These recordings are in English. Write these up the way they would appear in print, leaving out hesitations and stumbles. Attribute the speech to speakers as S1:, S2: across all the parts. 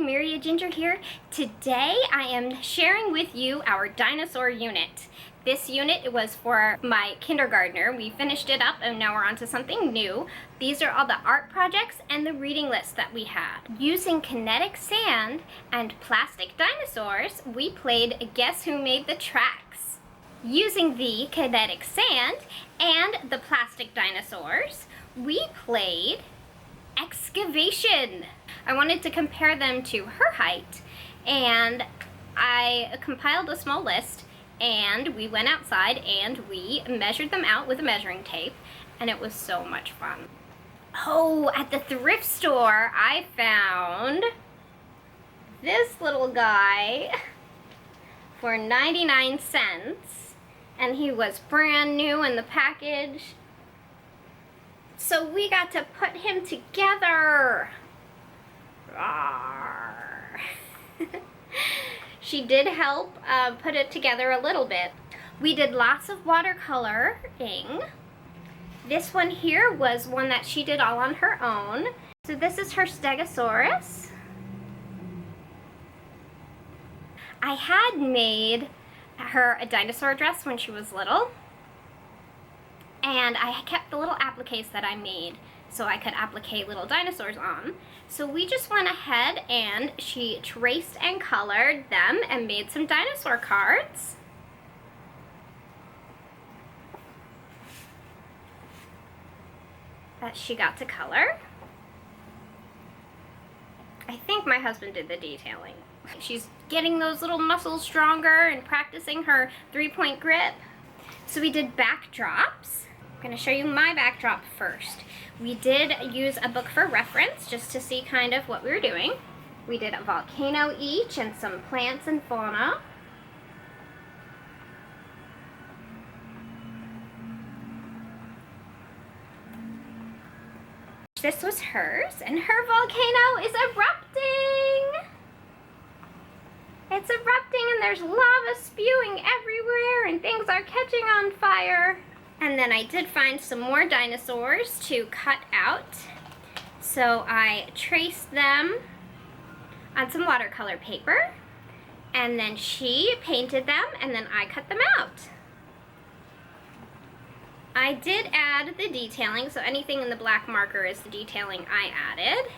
S1: Maria Ginger here. Today I am sharing with you our dinosaur unit. This unit was for my kindergartner. We finished it up and now we're on to something new. These are all the art projects and the reading list that we had. Using kinetic sand and plastic dinosaurs, we played Guess Who Made the Tracks. Using the kinetic sand and the plastic dinosaurs, we played excavation. I wanted to compare them to her height, and I compiled a small list, and we went outside and we measured them out with a measuring tape, and it was so much fun. Oh, at the thrift store, I found this little guy for 99 cents, and he was brand new in the package. So we got to put him together. She did help put it together a little bit. We did lots of watercoloring. This one here was one that she did all on her own. So this is her Stegosaurus. I had made her a dinosaur dress when she was little, and I kept the little appliques that I made so I could applique little dinosaurs on. So we just went ahead and she traced and colored them and made some dinosaur cards. That she got to color. I think my husband did the detailing. She's getting those little muscles stronger and practicing her 3-point grip. So we did backdrops. I'm going to show you my backdrop first. We did use a book for reference just to see kind of what we were doing. We did a volcano each and some plants and fauna. This was hers, and her volcano is erupting! It's erupting and there's lava spewing everywhere and things are catching on fire. And then I did find some more dinosaurs to cut out. So I traced them on some watercolor paper, and then she painted them, and then I cut them out. I did add the detailing, so anything in the black marker is the detailing I added.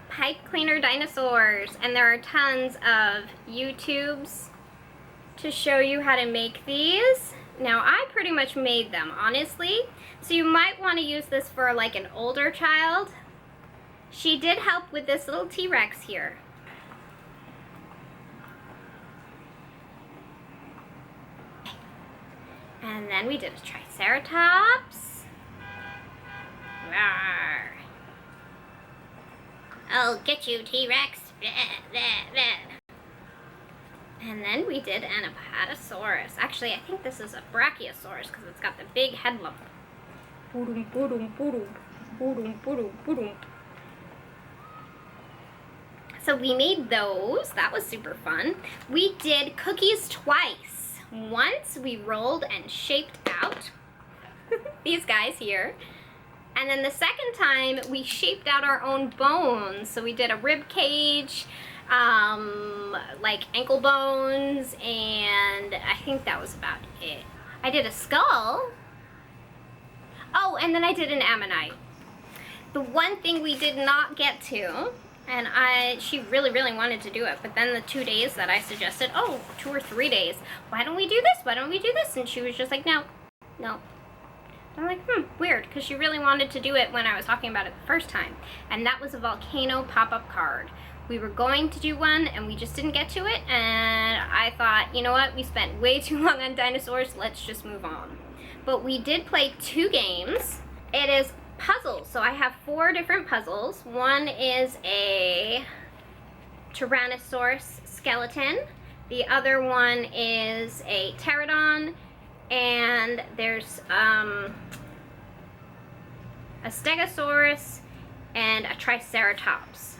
S1: Pipe cleaner dinosaurs, and there are tons of YouTubes to show you how to make these. Now I pretty much made them, honestly, so you might want to use this for like an older child. She did help with this little T-Rex here. And then we did a Triceratops. Rawr. I'll get you, T-Rex. And then we did an Apatosaurus. Actually, I think this is a Brachiosaurus because it's got the big head lump. So we made those. That was super fun. We did cookies twice. Once we rolled and shaped out these guys here. And then the second time, we shaped out our own bones. So we did a rib cage, like ankle bones, and I think that was about it. I did a skull. Oh, and then I did an ammonite. The one thing we did not get to, and she really, really wanted to do it, but then the 2 days that I suggested, 2 or 3 days, why don't we do this? Why don't we do this? And she was just like, no. I'm like, weird, because she really wanted to do it when I was talking about it the first time. And that was a volcano pop-up card. We were going to do one, and we just didn't get to it, and I thought, you know what, we spent way too long on dinosaurs, let's just move on. But we did play 2 games. It is puzzles, so I have 4 different puzzles. One is a Tyrannosaurus skeleton. The other one is a pterodon, and there's a Stegosaurus and a Triceratops.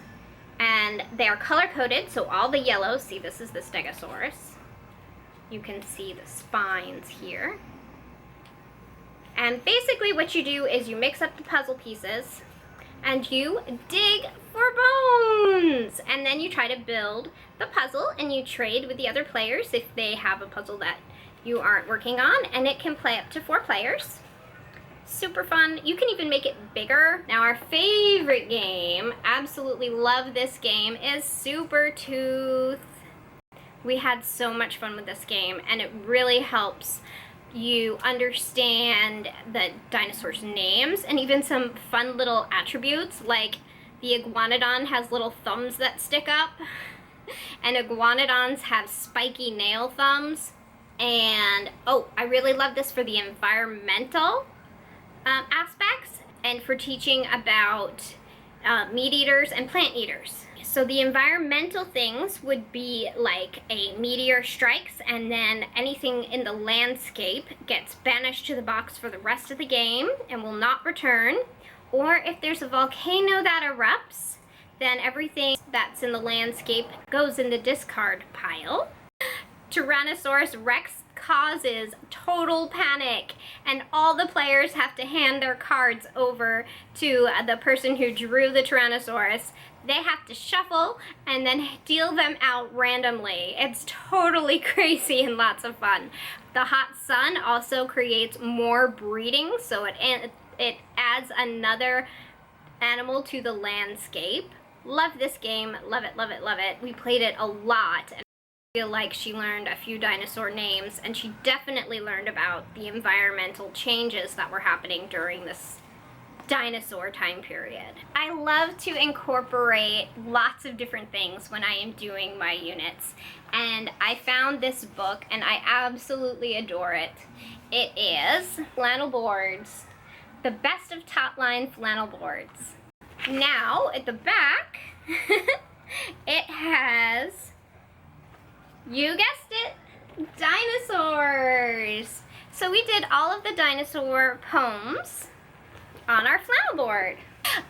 S1: And they are color-coded, so all the yellows, see this is the Stegosaurus. You can see the spines here. And basically what you do is you mix up the puzzle pieces and you dig for bones. And then you try to build the puzzle and you trade with the other players if they have a puzzle that you aren't working on, and it can play up to 4 players. Super fun. You can even make it bigger. Now our favorite game, absolutely love this game, is Super Tooth. We had so much fun with this game, and it really helps you understand the dinosaurs' names and even some fun little attributes, like the iguanodon has little thumbs that stick up, and iguanodons have spiky nail thumbs. And oh, I really love this for the environmental aspects and for teaching about meat eaters and plant eaters. So the environmental things would be like a meteor strikes and then anything in the landscape gets banished to the box for the rest of the game and will not return. Or if there's a volcano that erupts, then everything that's in the landscape goes in the discard pile. Tyrannosaurus Rex causes total panic, and all the players have to hand their cards over to the person who drew the Tyrannosaurus. They have to shuffle and then deal them out randomly. It's totally crazy and lots of fun. The hot sun also creates more breeding, so it adds another animal to the landscape. Love this game. Love it, love it, love it. We played it a lot. I feel like she learned a few dinosaur names, and she definitely learned about the environmental changes that were happening during this dinosaur time period. I love to incorporate lots of different things when I am doing my units, and I found this book and I absolutely adore it. It is Flannel Boards, the best of top line flannel boards. Now at the back it has, you guessed it, dinosaurs. So we did all of the dinosaur poems on our flannel board.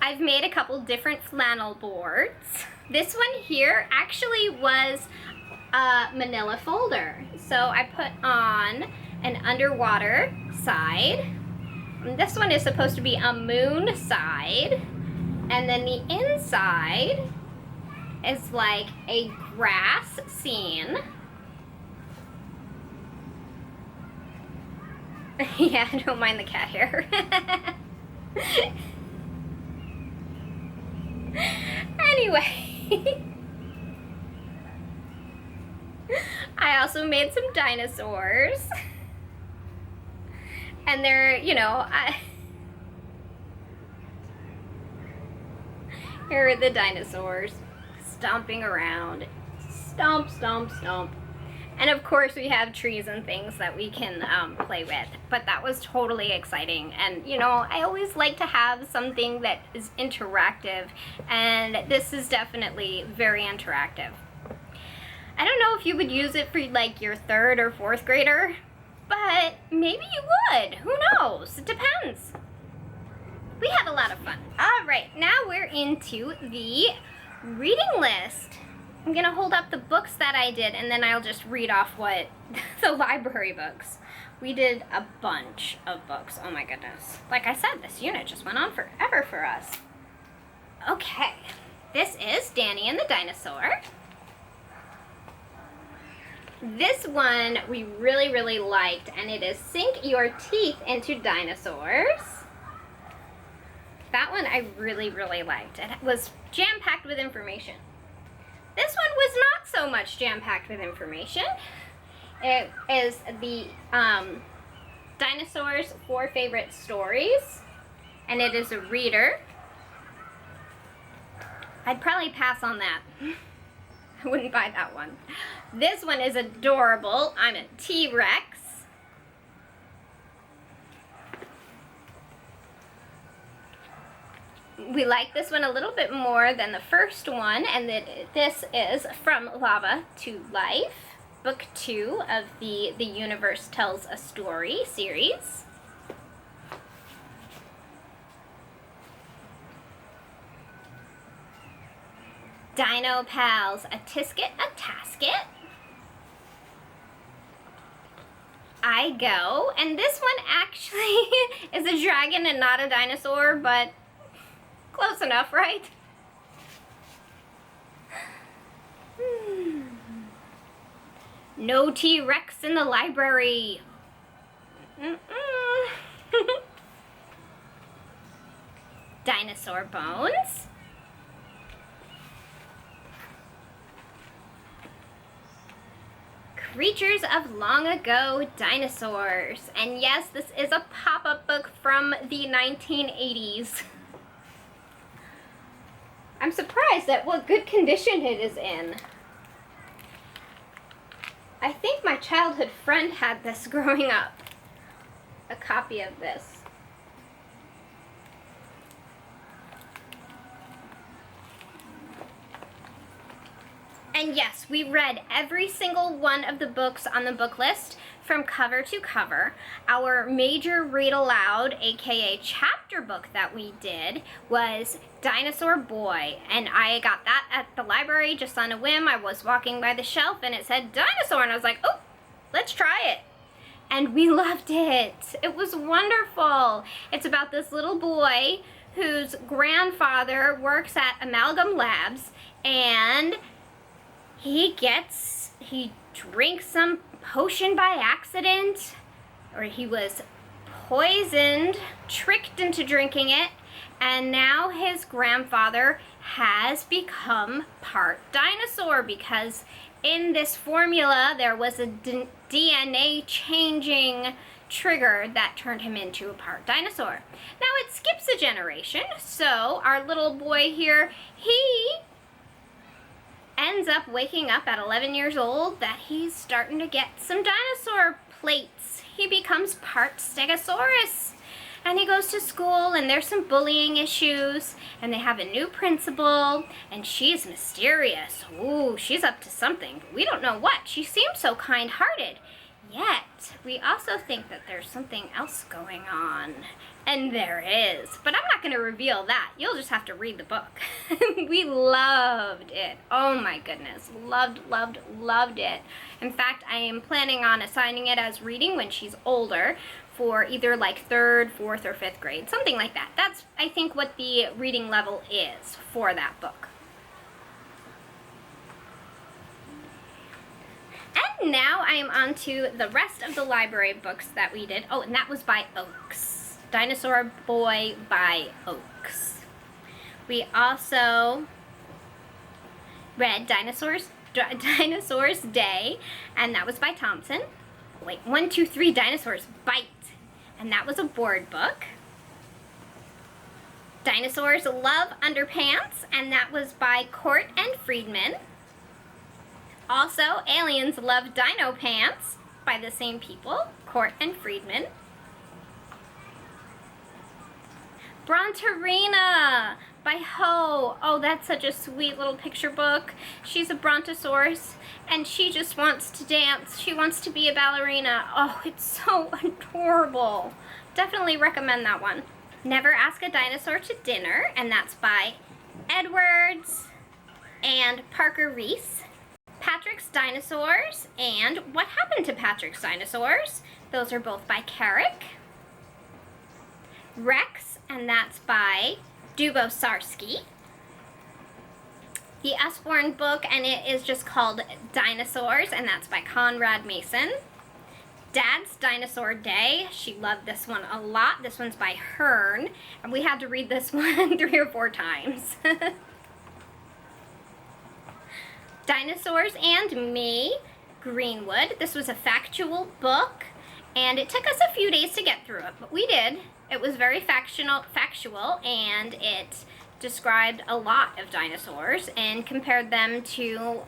S1: I've made a couple different flannel boards. This one here actually was a manila folder. So I put on an underwater side. And this one is supposed to be a moon side. And then the inside is like a grass scene. Yeah, I don't mind the cat hair. Anyway, I also made some dinosaurs. And they're, you know, here are the dinosaurs stomping around. Stomp, stomp, stomp. And of course we have trees and things that we can play with. But that was totally exciting. And you know, I always like to have something that is interactive. And this is definitely very interactive. I don't know if you would use it for like your 3rd or 4th grader, but maybe you would. Who knows? It depends. We had a lot of fun. All right, now we're into the reading list. I'm gonna hold up the books that I did, and then I'll just read off what the library books. We did a bunch of books. Oh my goodness. Like I said, this unit just went on forever for us. Okay, this is Danny and the Dinosaur. This one we really, really liked, and it is Sink Your Teeth into Dinosaurs. That one I really, really liked. It was jam-packed with information. This one was not so much jam-packed with information. It is the Dinosaurs 4 Favorite Stories, and it is a reader. I'd probably pass on that. I wouldn't buy that one. This one is adorable. I'm a T-Rex. We like this one a little bit more than the first one, and this is From Lava to Life, Book 2 of the Universe Tells a Story series. Dino Pals, a tisket, a tasket. I go, and this one actually is a dragon and not a dinosaur, but close enough, right? No T-Rex in the library. Dinosaur bones. Creatures of long ago dinosaurs. And yes, this is a pop-up book from the 1980s. I'm surprised at what good condition it is in. I think my childhood friend had this growing up. A copy of this. And yes, we read every single one of the books on the book list from cover to cover. Our major read aloud, aka chapter book that we did, was Dinosaur Boy. And I got that at the library just on a whim. I was walking by the shelf and it said Dinosaur, and I was like, oh, let's try it. And we loved it. It was wonderful. It's about this little boy whose grandfather works at Amalgam Labs, and he drinks some potion by accident, or he was poisoned, tricked into drinking it, and now his grandfather has become part dinosaur because in this formula there was a DNA changing trigger that turned him into a part dinosaur. Now it skips a generation, so our little boy here, he ends up waking up at 11 years old that he's starting to get some dinosaur plates. He becomes part Stegosaurus, and he goes to school, and there's some bullying issues, and they have a new principal, and she's mysterious. Ooh, she's up to something, but we don't know what. She seems so kind-hearted. Yet, we also think that there's something else going on. And there is. But I'm not going to reveal that. You'll just have to read the book. We loved it. Oh my goodness. Loved, loved, loved it. In fact, I am planning on assigning it as reading when she's older for either like 3rd, 4th, or 5th grade. Something like that. That's, I think, what the reading level is for that book. And now I am on to the rest of the library books that we did. Oh, and that was by Oaks. Dinosaur Boy by Oaks. We also read Dinosaur's Day, and that was by Thompson. Wait, 1, 2, 3 Dinosaurs Bite, and that was a board book. Dinosaurs Love Underpants, and that was by Court and Friedman. Also, Aliens Love Dino Pants by the same people, Court and Friedman. Brontorina by Ho. Oh, that's such a sweet little picture book. She's a brontosaurus, and she just wants to dance. She wants to be a ballerina. Oh, it's so adorable. Definitely recommend that one. Never Ask a Dinosaur to Dinner, and that's by Edwards and Parker Reese. Patrick's Dinosaurs and What Happened to Patrick's Dinosaurs. Those are both by Carrick. Rex, and that's by Dugo Sarski. The Usborne book, and it is just called Dinosaurs, and that's by Conrad Mason. Dad's Dinosaur Day. She loved this one a lot. This one's by Hearn, and we had to read this one 3 or 4 times. Dinosaurs and Me, Greenwood. This was a factual book, and it took us a few days to get through it, but we did. It was very factual, and it described a lot of dinosaurs and compared them to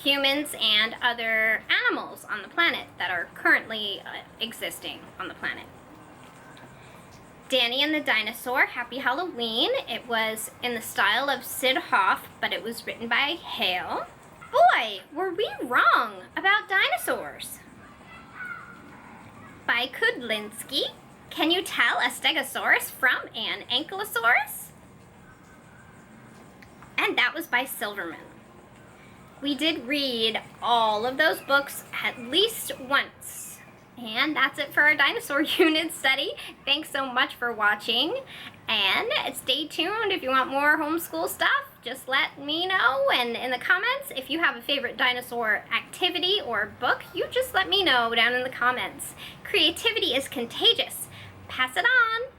S1: humans and other animals on the planet that are currently existing on the planet. Danny and the Dinosaur, Happy Halloween. It was in the style of Sid Hoff, but it was written by Hale. Boy, were we wrong about dinosaurs. By Kudlinski. Can you tell a Stegosaurus from an Ankylosaurus? And and that was by Silverman. We did read all of those books at least once. And that's it for our dinosaur unit study. Thanks so much for watching. And stay tuned if you want more homeschool stuff. Just let me know. And in the comments, if you have a favorite dinosaur activity or book, you just let me know down in the comments. Creativity is contagious. Pass it on.